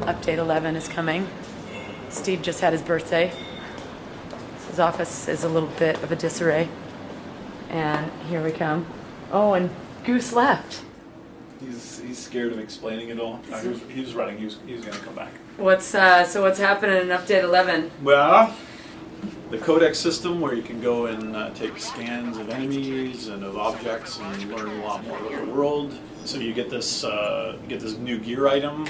Update 11 is coming. Steve just had his birthday. His office is a little bit of a disarray. And here we come. Oh, and Goose left. He's scared of explaining it all. He was running. He was going to come back. What's happening in Update 11? Well, the codex system where you can go and take scans of enemies and of objects and learn a lot more about the world. So you get this new gear item,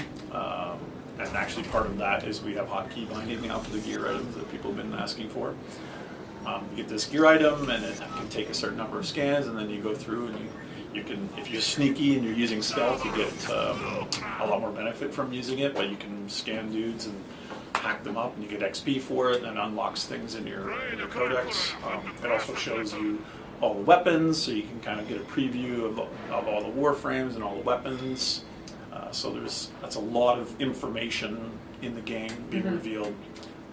and actually part of that is we have hotkey binding now for the gear items that people have been asking for. You get this gear item, and it can take a certain number of scans, and then you go through and you can, if you're sneaky and you're using stealth, you get a lot more benefit from using it. But you can scan dudes and hack them up, and you get XP for it, and unlocks things in your codex. It also shows you all the weapons, so you can kind of get a preview of all the Warframes and all the weapons. So that's a lot of information in the game being revealed.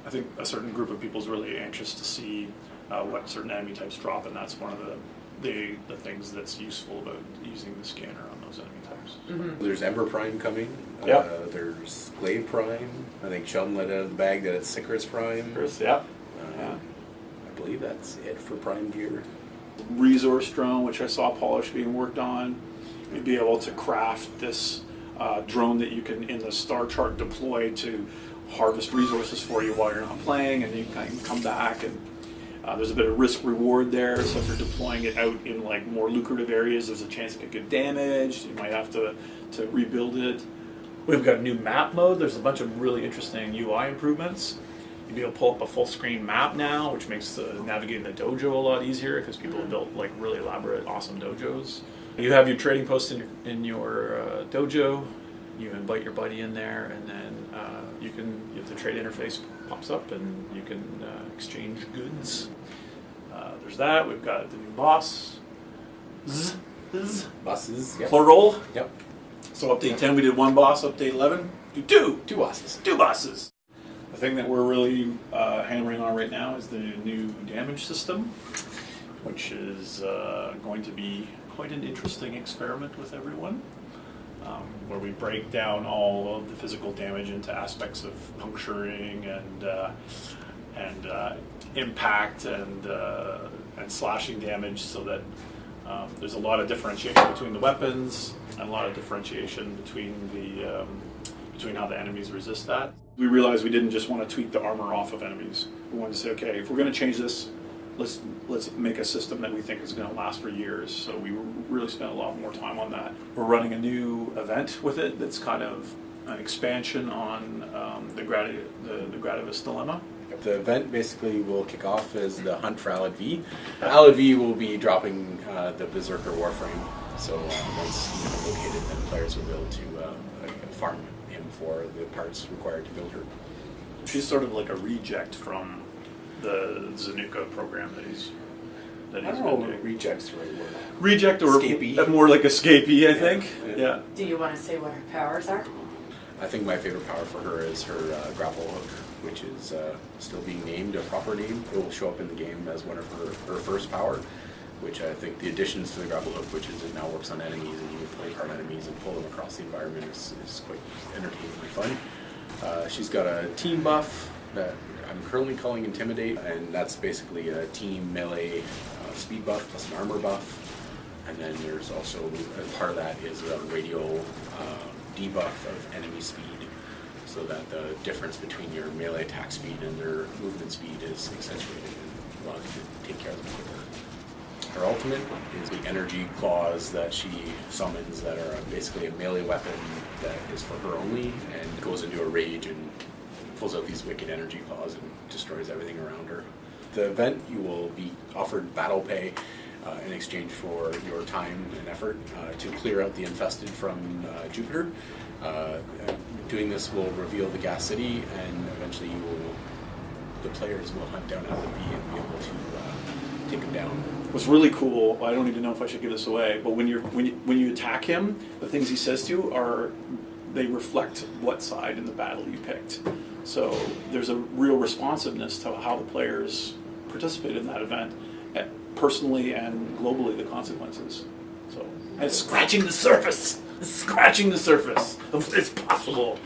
I think a certain group of people is really anxious to see what certain enemy types drop, and that's one of the things that's useful about using the scanner on those enemy types. Mm-hmm. There's Ember Prime coming. Yep. There's Glaive Prime. I think Sheldon let out of the bag that it's Sycora's Prime. Yeah. I believe that's it for Prime gear. Resource drone, which I saw polish being worked on. You'd be able to craft this drone that you can, in the star chart, deploy to harvest resources for you while you're not playing, and you can come back, and there's a bit of risk reward there. So if you're deploying it out in like more lucrative areas, there's a chance it could get damaged. You might have to rebuild it. We've got a new map mode. There's a bunch of really interesting UI improvements. You'll be able to pull up a full screen map now, which makes navigating the dojo a lot easier because people have built like really elaborate, awesome dojos. You have your trading post in your dojo. You invite your buddy in there, and then the trade interface pops up, and you can exchange goods. There's that. We've got the new boss. Bosses. Yep. Plural. Yep. So update 10 we did one boss. Update 11 do two bosses. Two bosses. The thing that we're really hammering on right now is the new damage system, which is going to be quite an interesting experiment with everyone. Where we break down all of the physical damage into aspects of puncturing and impact and slashing damage, so that there's a lot of differentiation between the weapons and a lot of differentiation between how the enemies resist that. We realized we didn't just want to tweak the armor off of enemies. We wanted to say, okay, if we're going to change this, let's make a system that we think is going to last for years. So we really spent a lot more time on that. We're running a new event with it that's kind of an expansion on the Gradavis Dilemma. The event basically will kick off as the hunt for Alad V. Alad V will be dropping the Berserker Warframe. So once located, then players will be able to farm him for the parts required to build her. She's sort of like a reject from the Zanuka program that he's I don't know if reject's the right word. Reject or escapee. More like escapee, I think. Yeah. Do you want to say what her powers are? I think my favorite power for her is her grapple hook, which is still being named a proper name. It will show up in the game as one of her first power, which I think the additions to the grapple hook, which is it now works on enemies, and you can pull apart enemies and pull them across the environment, is quite entertainingly fun. She's got a team buff that I'm currently calling Intimidate, and that's basically a team melee speed buff plus an armor buff. And then there's also, as part of that, is a radio debuff of enemy speed, so that the difference between your melee attack speed and their movement speed is accentuated and allows you to take care of them quicker. Her ultimate is the energy claws that she summons that are basically a melee weapon that is for her only, and goes into a rage and pulls out these wicked energy claws and destroys everything around her. The event, you will be offered battle pay in exchange for your time and effort to clear out the infested from Jupiter. Doing this will reveal the gas city, and eventually the players will hunt down Alad V and be able to take him down. What's really cool, I don't even know if I should give this away, but when you attack him, the things he says to you they reflect what side in the battle you picked. So there's a real responsiveness to how the players participate in that event, personally and globally, the consequences. So, and scratching the surface of what is possible.